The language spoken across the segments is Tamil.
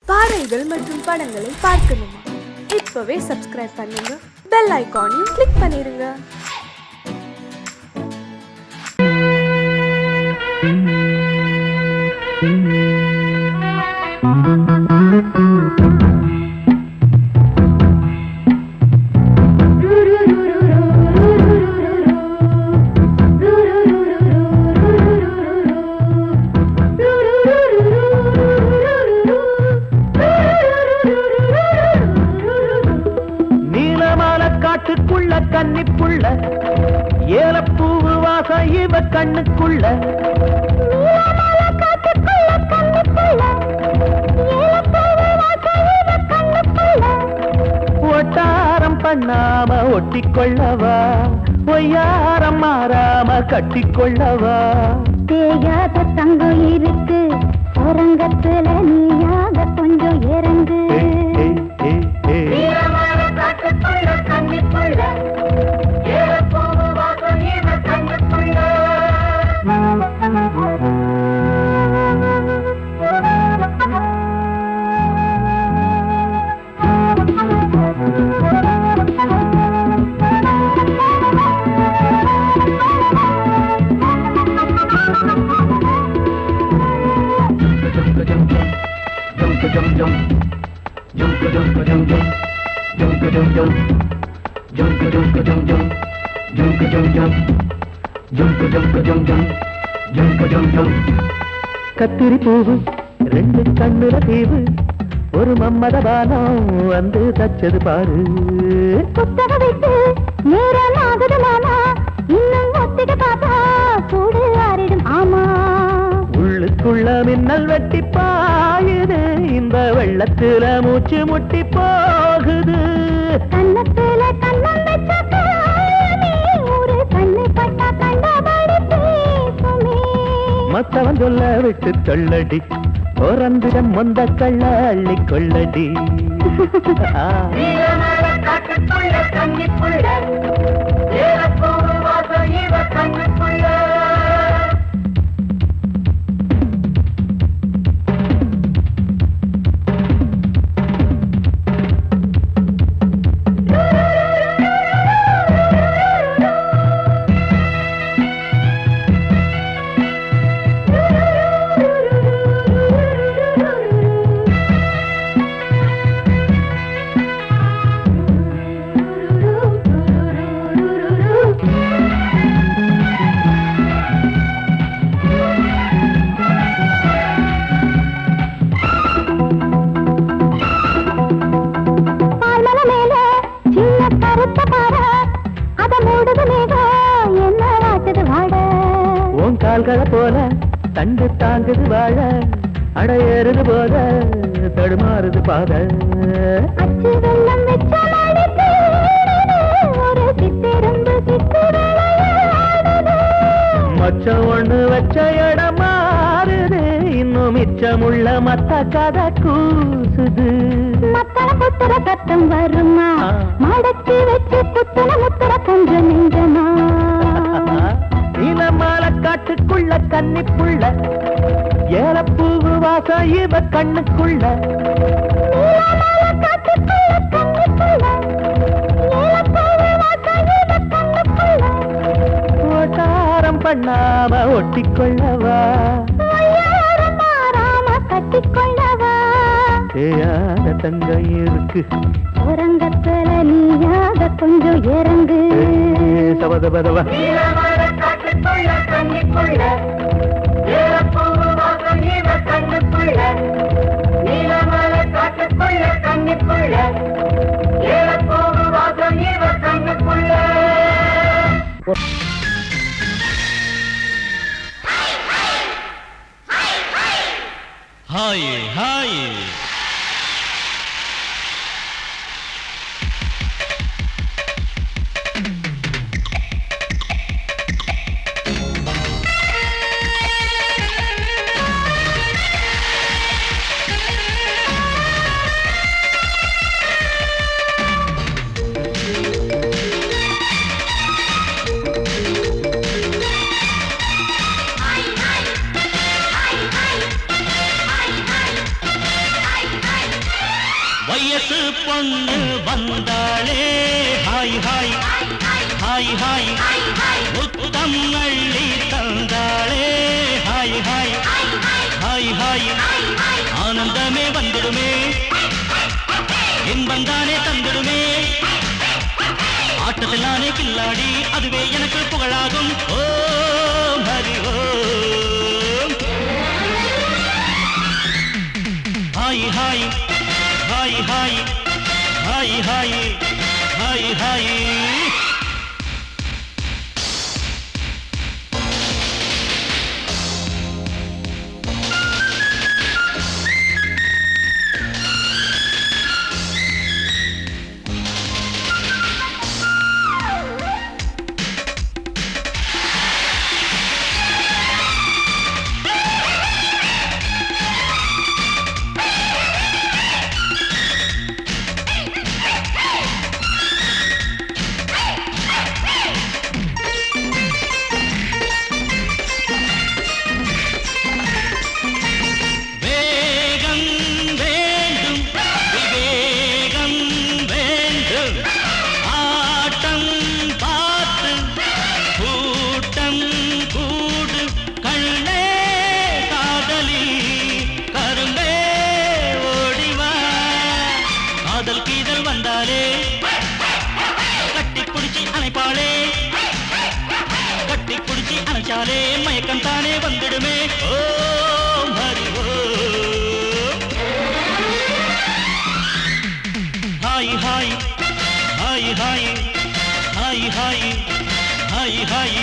பாடல்கள் மற்றும் படங்களை பார்க்கணுமா? இப்பவே சப்ஸ்கிரைப் பண்ணுங்க, பெல் ஐகானையும் கிளிக் பண்ணிருங்க. கன்னிப்புள்ள ஏலப்பூவு வாசம் இவ கண்ணுக்குள்ள ஒட்டாரம் பண்ணாம ஒட்டிக்கொள்ளவா, ஒய்யாரம் மாறாம கட்டிக்கொள்ளவா. தேயாத தங்கம் இருக்கு அரங்கத்துல, நீயாக கொஞ்சம் இறங்கு. கத்திரி பூவு ரெண்டு கண்ணுல தீவு, ஒரு மம்மத பானம் வந்து தச்சது பாரு. புத்தக விட்டு நேரம் ஆகுது மாமா, இன்னும் ஒத்திக பாப்பா கூடு ஆறிடும். ஆமா, உள்ளுக்குள்ள மின்னல் வெட்டி பாயுது, இந்த வெள்ளத்துல மூச்சு முட்டி போகுது. கண்ணத்துல கண்ணம் வச்ச ஒரு கண்ணு பட்டா கண்டபடி பேசுமே. மத்தவன் சொல்ல விட்டு சொல்லடி, ஓரந்திடம் மொந்த கள்ள அள்ளி கொள்ளடி. கால்களை போல தண்டு தாங்குது வாழ, அடையேறுது போத தடுமாறுது பாத. அச்சு வெள்ளம் வச்ச ஒரு சித்திருந்து மச்சம் ஒண்ணு வச்ச இடம் மாறுது, இன்னும் மிச்சமுள்ள மத்த கதை கூசுது. மத்தள புத்திர சத்தம் வருமா, மடக்கி வச்சு புத்தன முத்திர கொஞ்சம் நெஞ்சமா. நீலமால காட்டுக்குள்ள கன்னிப்புள்ள ஏலப்பூவு வாசம் இவ கண்ணுக்குள்ள. ஓட்டாரம் பண்ணாம ஒட்டிக்கொள்ளவா, கட்டிக்கொள்ளவா. தேயாத தங்கம் இருக்கு உறங்கத்துல, நீயாக கொஞ்சம் இறங்கு. சபதபதவா Hi, hi. வயசு பொண்ணு வந்தாளே ஹாய் ஹாய் ஹாய் ஹாய் முத்தம் அள்ளி தந்தாளே ஹாய் ஹாய் ஹாய் ஹாய் ஆனந்தமே வந்துடுமே இன்பந்தானே தந்துடுமே ஆட்டத்தில் நானே கில்லாடி அதுவே எனக்கு புகழாகும் ஓம் ஹரி ஓம் ஹாய் ஹாய் ஹாய் ஹாய் ஹாய் ஹாய் ஹாய் ஹாய் அணைச்சாலே மயக்கம் தானே வந்துடுமே ஓம் ஹரி ஓம் ஹாய் ஹாய் ஹாய் ஹாய் ஹாய் ஹாய் ஹாய் ஹாய்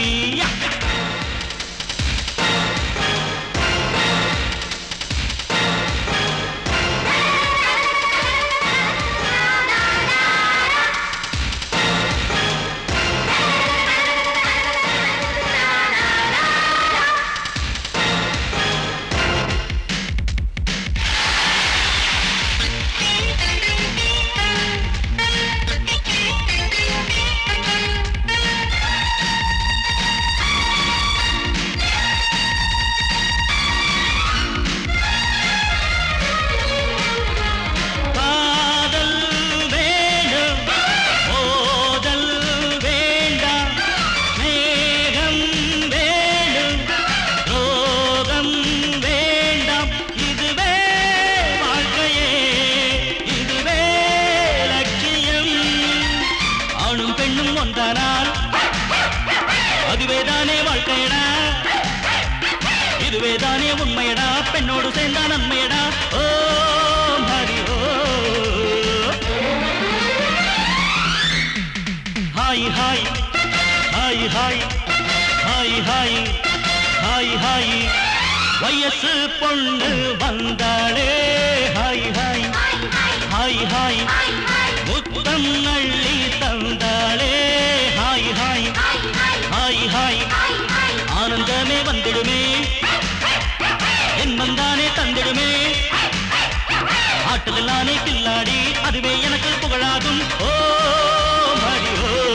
அதுவேதானே வாழ்க்கையடா இதுவேதானே உண்மையடா பெண்ணோடு சேர்ந்தா நன்மையடா ஓம் ஹரி ஓம் ஹாய் ஹாய் ஹாய் ஹாய் ஹாய் ஹாய் ஹாய் ஹாய் வயசு பொண்ணு வந்தாளே ஹாய் ஹாய் ஹாய் ஹாய் முத்தம் அள்ளி தந்தாளே ஹாய் ஹாய் ஹாய் ஹாய் ஆனந்தமே வந்துடுமே என்பந்தானே தந்திடுமே ஆட்டத்தில் நானே கில்லாடி அதுவே எனக்கு புகழாகும் ஓம் ஹரி ஓம்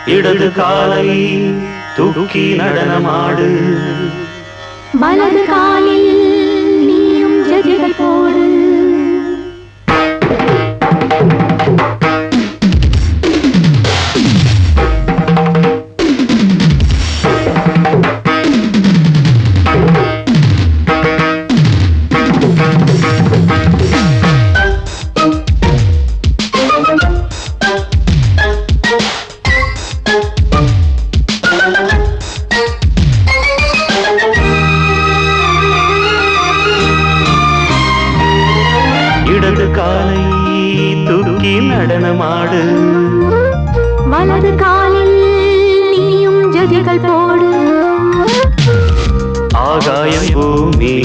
இடது காலை தூக்கி நடனமாடு வலது காலில் நீயும் ஜதிகள் போடு இடது காலை தூக்கி நடனமாடு வலது காலில் நீயும் ஜதிகள் போடு ஆகாயம் பூமி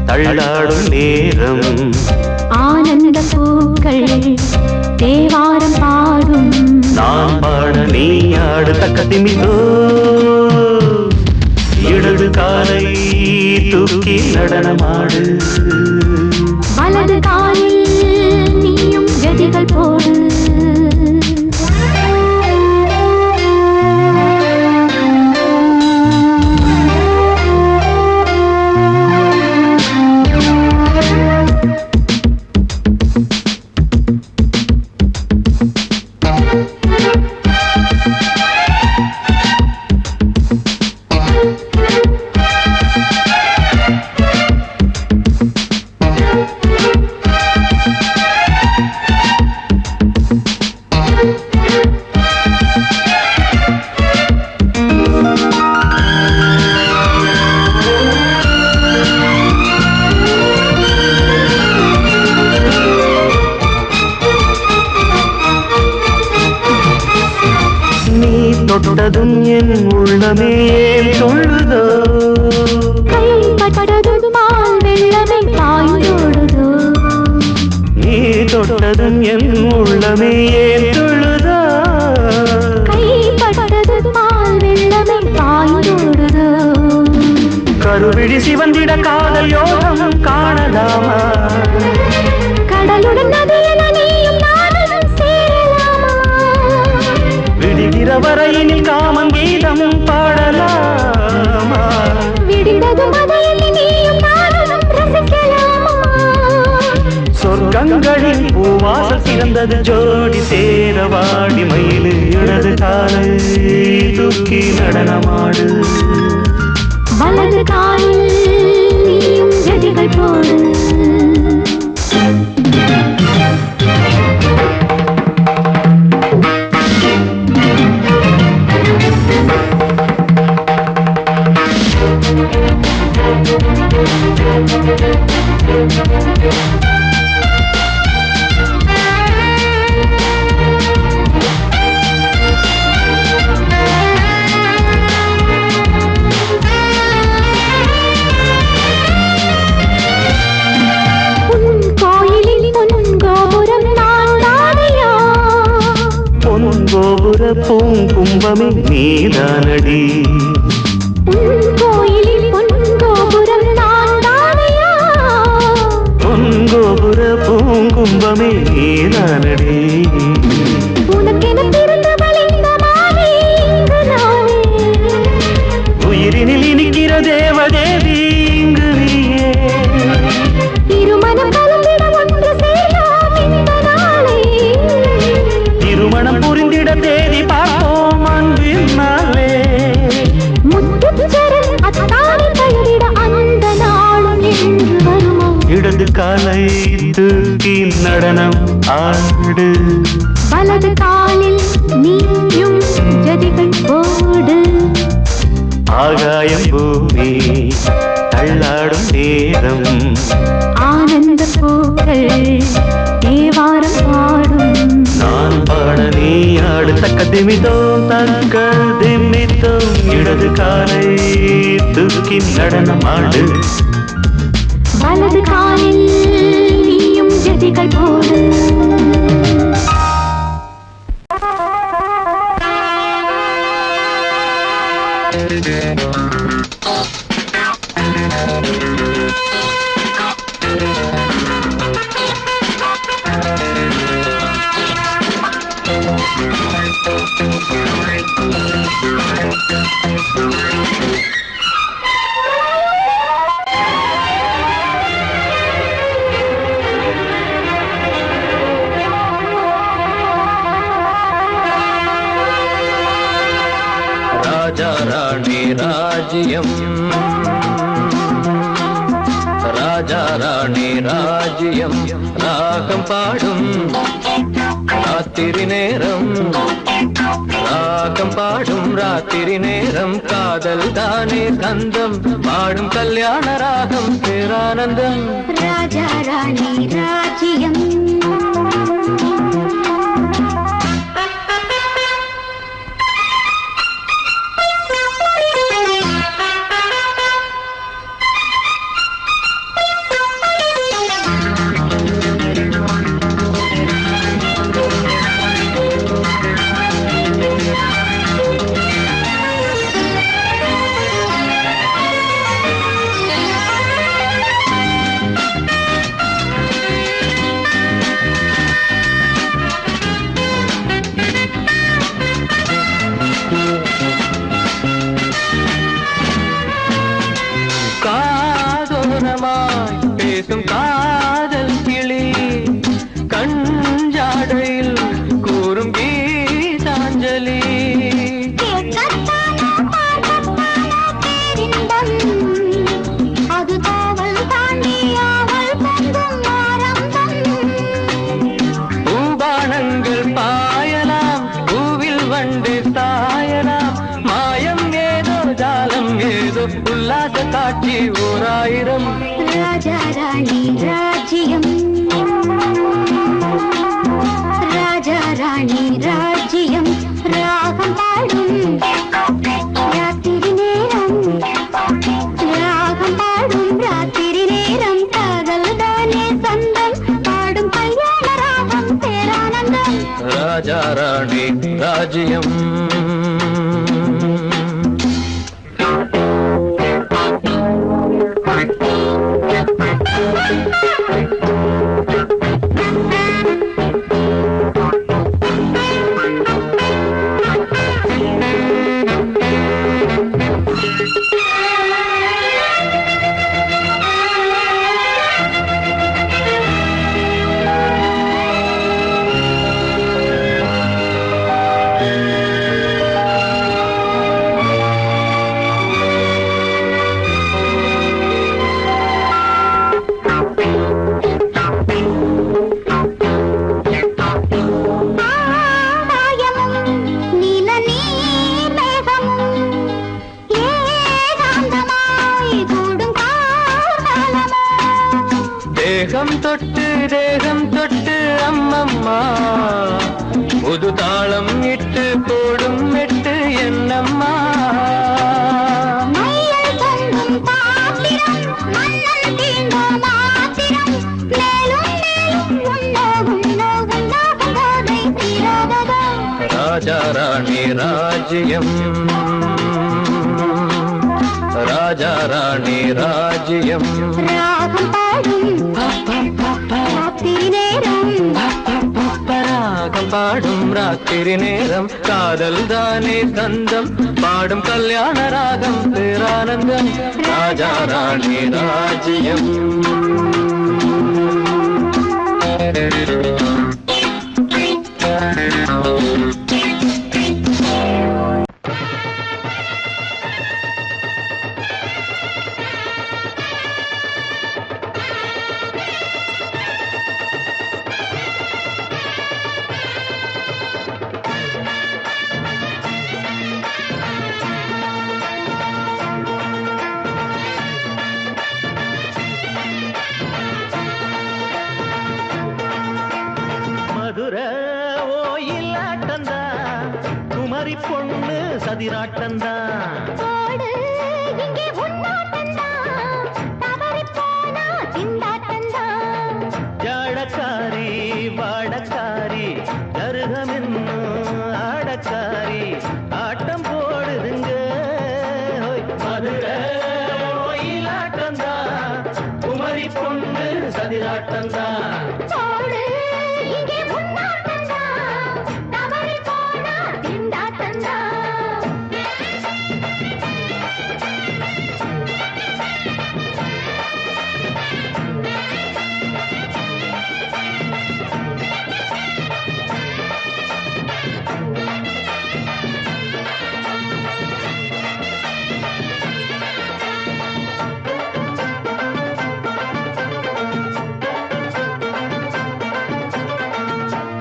தள்ளாடும் நேரம் ஆனந்த பூக்கள் தேவாரம் பாடும் நான் பாட நீ ஆடு தக்க திமிதோ இடது காலை தூக்கி நடனமாடு வலது காலில் நீயும் ஜதிகள் போடு தொட்டதும் என் உள்ளமே சொல்லுதோ கைப்பட்டதும் மால் வெள்ளமே பாய்ந்தோடுதோ நீ தொட்டதும் என் உள்ளமே சொல்லுதோ கைப்பட்டதும் மால் வெள்ளமே பாய்ந்தோடுதோ கருவிழி சிவந்திட காதல் யோகம் காணலாமா கடலுடன் நதியில நீயும் நானும் சேரலாமா விடுகிற வரையினில் காமம் கீதம் பாடலாமா விடிந்தது மதையில் நீயும் நானும் ரசிக்கலாமா சொர்க்கங்களின் பூவாசல் சிறந்தது ஜோடி சேரவாடி மயிலு இடது காலை தூக்கி நடனமாடு வலது காலில் நீயும் ஜதிகள் போடு கோபுர பூங்கும்பமே நீதானடி கோயிலில் பொன்கோபுரம் நான் தானையா பொன்கோபுர பூங்கும்பமே நீதானடி உனக்கென பிறந்தவள் இந்த மாலை இங்கு நானே உயிரினில் இனிக்கிற தேவதேவி இங்கு நீயே இருமனம் கலந்திட ஒன்று சேரலாம் இந்த நாளே திருமணம் புரிந்திட தேதி பார்ப்போம் அன்பின் நாளே முத்துச்சரன் அத்தானை பெயரிட அந்த நாளும் என்று வருமோ இடது காலை தூக்கி நடனம் ஆடு வலது காலில் நீயும் ஜதிகள் போடு ஆகாயம் பூமி தள்ளாடும் நேரம் ஆனந்த பூக்கள் தேவாரம் பாடும் நான் பாட நீ ஆடு தக்க திமிதோம் தக்க திமிதோம் இடது காலை தூக்கி நடனமாடு வலது காலில் நீயும் ஜதிகள் போடு ராஜ்யம் ராஜா ராணி ராஜ்யம் ராகம் பாடும் ராத்திரி நேரம் ராகம் பாடும் ராத்திரி நேரம் காதல் தானே கந்தம் பாடும் கல்யாண ராகம் பேரானந்தம் ராஜா ராணி ராஜ்யம் பேசும் காதல் கிளி கஞ்சாடையில் கூறும் கீதாஞ்சலி அது காவல் தாண்டியாமல் பூபானங்கள் பாயலாம் பூவில் வண்டு சாயலாம் மாயம் ஏதோ ஜாலம் ஏதோ உல்லாச காட்சி ஓராயிரம் ராஜா ராணி ராஜ்யம் ராஜா ராணி ராஜ்யம் ராகம் பாடும் ராத்திரி நேரம் ராகம் பாடும் ராத்திரி நேரம் காதல் தானே சொந்தம் பாடும் கல்யாண ராகம் பேரானந்தம் ராஜா ராணி ராஜ்யம் தேகம் தொட்டு அம்மம்மா புது தாளம் இட்டு போடும் மெட்டு என்னம்மா ராஜா ராணி ராஜ்யம் ராஜா ராணி ராஜ்யம் ராகம் பாடும் ராத்திரி நேரம் காதல் தானே தந்தம் பாடும் கல்யாண ராகம் பேரானந்தம் ராஜா ராணி ராஜ்யம் பொண்ணு சதிராட்டந்தா ஜாடக்காரி வாடக்காரி தருகமென்னு ஆடக்காரி ஆட்டம் போடுதுங்க மதுரை ஆட்டந்தா குமரி பொண்ணு சதிராட்டந்தா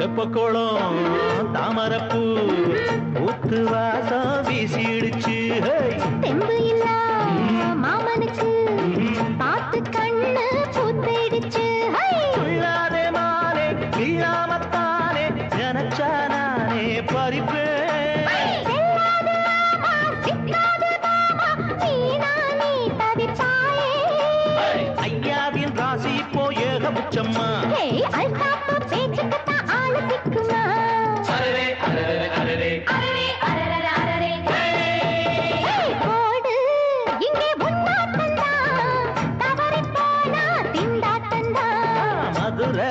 தெப்பக்குளம் தாமரப்பூ ஊத்து வாசம் வீசிடுச்சு தெம்பு இல்ல மாமனுக்கு பார்த்து கண்ணு பூத்திடுச்சு உள்ளாதே மானே இல்லாமத்தானே ஜனச்சா நானே பறிப்பேன் ஐயாவின் ராசி இப்போ ஏகபட்சம்மா பேச்சுக்குத்தான் ஆளு சிக்குமா அரரே அரரே அரரே அரரே அரரே அரரே போடு இங்கே உன்னாட்டந்தான் தவறி போனா திண்டாட்டந்தான் மதுரை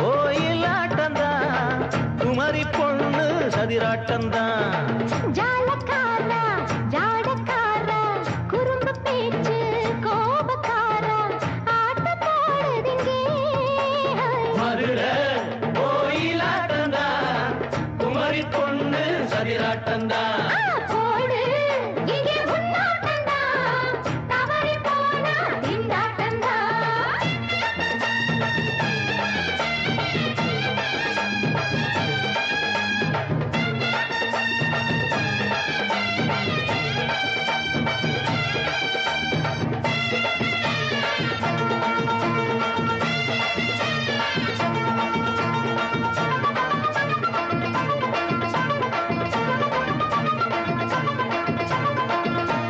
கோயிலாட்டந்தான் குமரி பொண்ணு சதிராட்டந்தான் ஜாலக்காரா ஜாடக்காரா குறும்பு பேச்சு கோபக்காரா ஆட்ட போடுதிங்கே மதுரை கோயிலாட்டந்தான் குமரி பொண்ணு சதிராட்டந்தான் போடு இங்கே உன்னாட்டந்தான் தவறி போனா திண்டாட்டந்தான்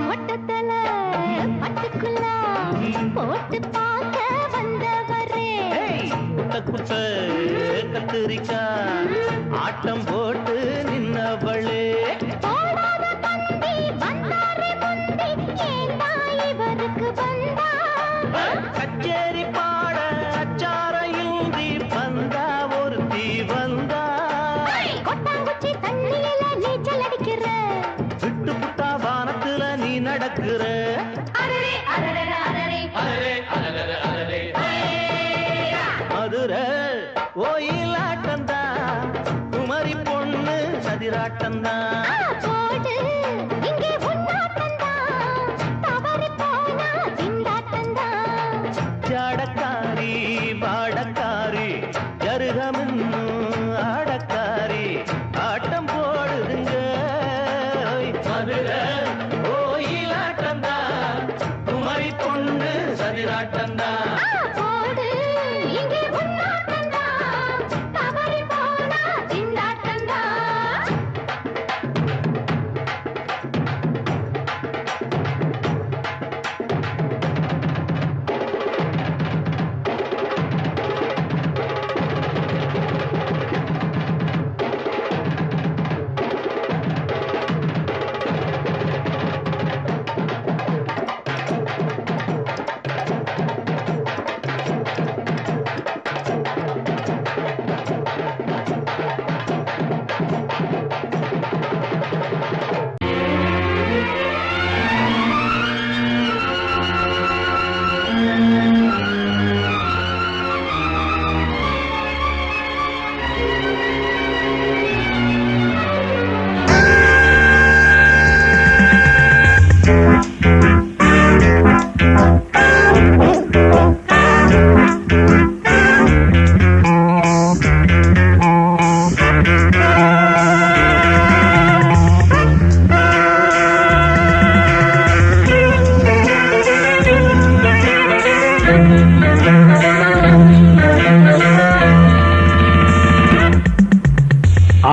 மொட்டத்தல பட்டுக்குள்ள போட்டு பார்க்க வந்தவரே குட்ட குட்ட கத்திரிக்கா ஆட்டம் போட்டு நின்னவளே போடாத பந்தி வந்தாரே முந்தி ஏண்டா இவருக்கு வந்தா கச்சேரி பாட அச்சாரையுந்தி வந்தா ஒருத்தி வந்தா கொட்டாங்குச்சி தண்ணியில நீச்சல் அடிக்கிற விட்டு புட்டா வானத்துல நீ நடக்கிற அரரே அரரே அரரே அரரே அரரே அரரே மதுரை கோயிலாட்டந்தான் குமரி பொண்ணு சதிராட்டந்தான் போடு இங்கே உன்னாட்டந்தான் தவறி போனா திண்டாட்டந்தான் ஜாடக்காரி பாடக்காரி ஜருகமின்னும் ஆடக்காரி ஆட்டம் போடுதுங்க மதுரை கோயிலாட்டந்தான் குமரி பொண்ணு சதிராட்டந்தான் போடு இங்கே உன்னாட்டந்தான் தவறி போனா திண்டாட்டந்தான்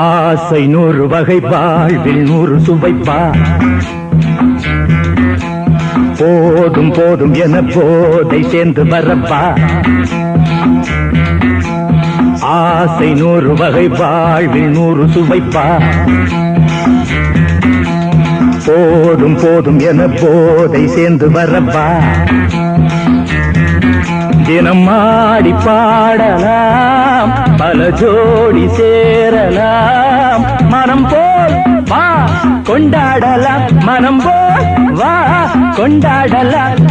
ஆசை 100 வகை வாழ்வில் 100 சுவைப்பா போதும் போதும் என போதை சேர்ந்து வரப்பா ஆசை 100 வகை வாழ்வில் 100 சுவைப்பா போதும் போதும் என போதை சேர்ந்து வரப்பா தினம் ஆடி பாடலாம் பல ஜோடி சேரலாம் மனம் போல் வா கொண்டாடலாம் மனம் போல் வா கொண்டாடலாம்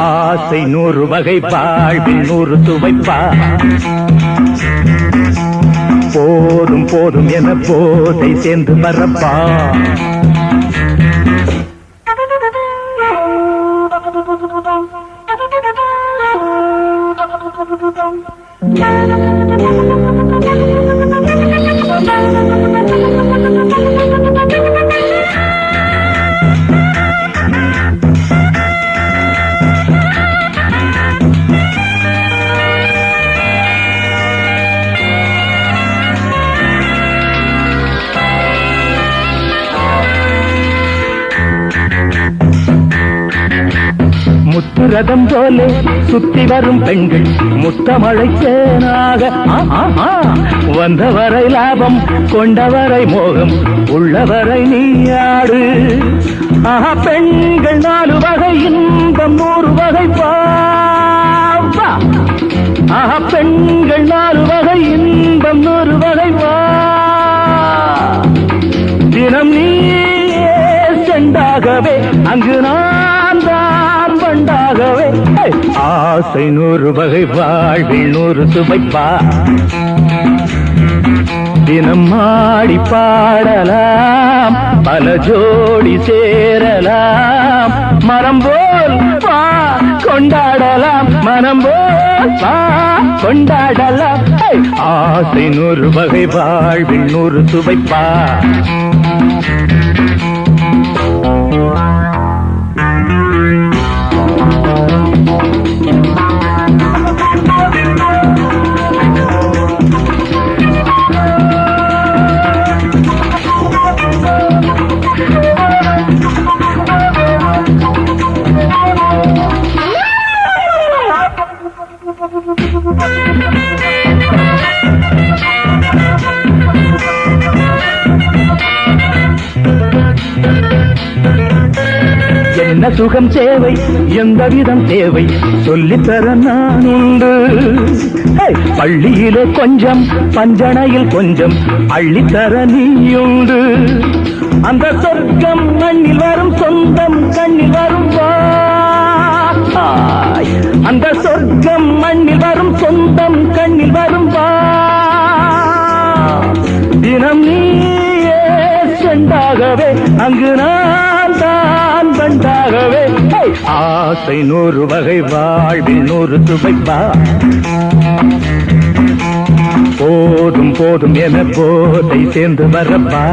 ஆசை 100 வகை வாழ்வில் 100 சுவைப்பா போதும் போதும் என போதை சேர்ந்து வரப்பா Thank you. ரதம் போலே சுத்தி வரும் பெண்கள் முத்தமழை தேனாக வந்தவரை லாபம் கொண்டவரை மோகம் உள்ளவரை நீயாடு பெண்கள் 4 வகை இன்பம் 100 வகை பாவா பெண்கள் 4 வகை இன்பம் 100 வகை வா தினம் நீயே செண்டாகவே அங்கு நான் தான் வண்டாகவே ஆசை 100 வகை வாழ்வில் 100 சுவைப்பா தினம் ஆடி பாடலாம் பல ஜோடி சேரலாம் மனம் போல் வா கொண்டாடலாம் மனம் போல் வா கொண்டாடலாம் ஆசை 100 வகை வாழ்வில் 100 சுவைப்பா என்ன சுகம் தேவை எந்த விதம் தேவை சொல்லித்தர நான் உண்டு பள்ளியிலே கொஞ்சம் பஞ்சனையில் கொஞ்சம் அள்ளித்தர நீயுண்டு அந்த சொர்க்கம் மண்ணில் வரும் சொந்தம் கண்ணில் வரும் அந்த சொர்க்கம் மண்ணில் வரும் சொந்தம் கண்ணில் வரும் தினம் நீயே செண்டாகவே அங்கு நான் தான் பண்டாகவே ஆசை 100 வகை வாழ்வில் 100 சுவைப்பா போதும் போதும் என போதை சேர்ந்து வரப்பா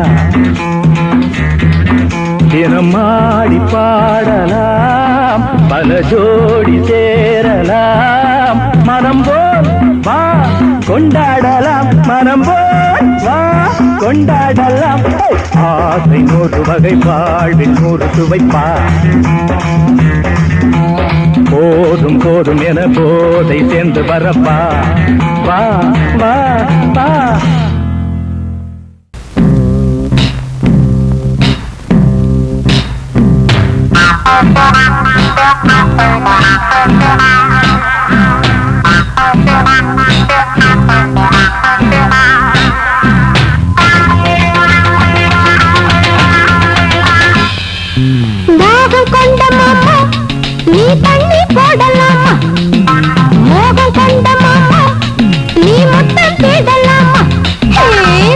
தினம் ஆடி பாடலாம் பல ஜோடி சேரலாம் மனம் போல் வா கொண்டாடலாம் மனம் போல் வா கொண்டாடலாம் ஆசை 100 வகை வாழ்வில் 100 சுவைப்பா போதும் போதும் என போதை சேர்ந்து வரப்பா வா வா வா மோகம் கொண்ட மாமா நீ தண்ணி போடலாமா மோகம் கொண்ட மாமா நீ முத்தம் தேடலாமா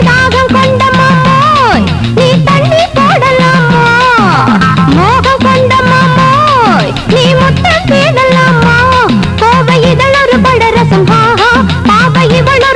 தாகம் கொண்ட மாமோய் நீ தண்ணி போடலாமா மோகம் கொண்ட மாமோய் நீ முத்தம் தேடலாமா கோவை இதழ் ஒரு பட ரசம் பாபா இவள்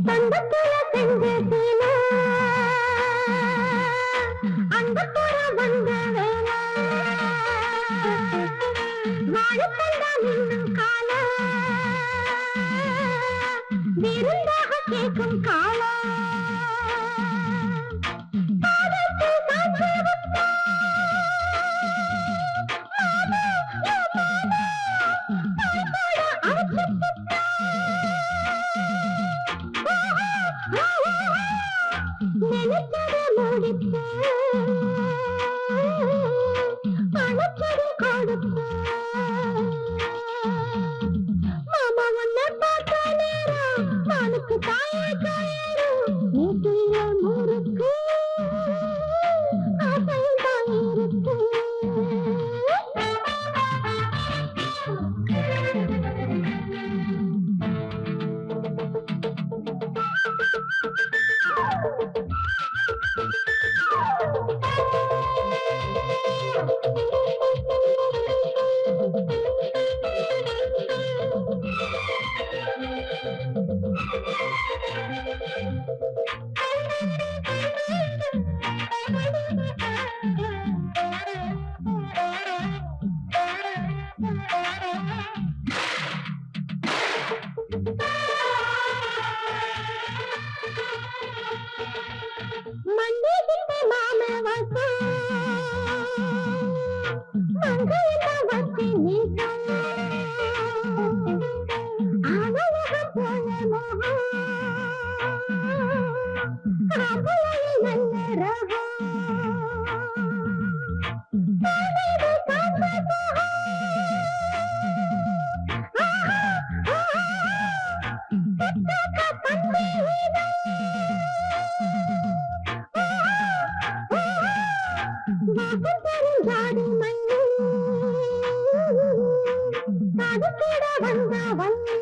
தந்தப்புற செஞ்ச சீனா அந்த புற வந்த வேளா வாழக்கண்டால் இன்னும் கால விருந்தாக கேட்கும் காலா மாமா உன்னை பார்த்த நேரம் நானுக்கு தாயே காயரும் நீட்டிய முறுக்கு ஆசைதான் இருக்கு மண்டிகிட்ட மாம வசா மங்கையில வச்சு நீக்கம் ஆவலகம் போல மோகம் அவளையில் நல்ல ரகம் காலையில் காத்த வந்த வந்த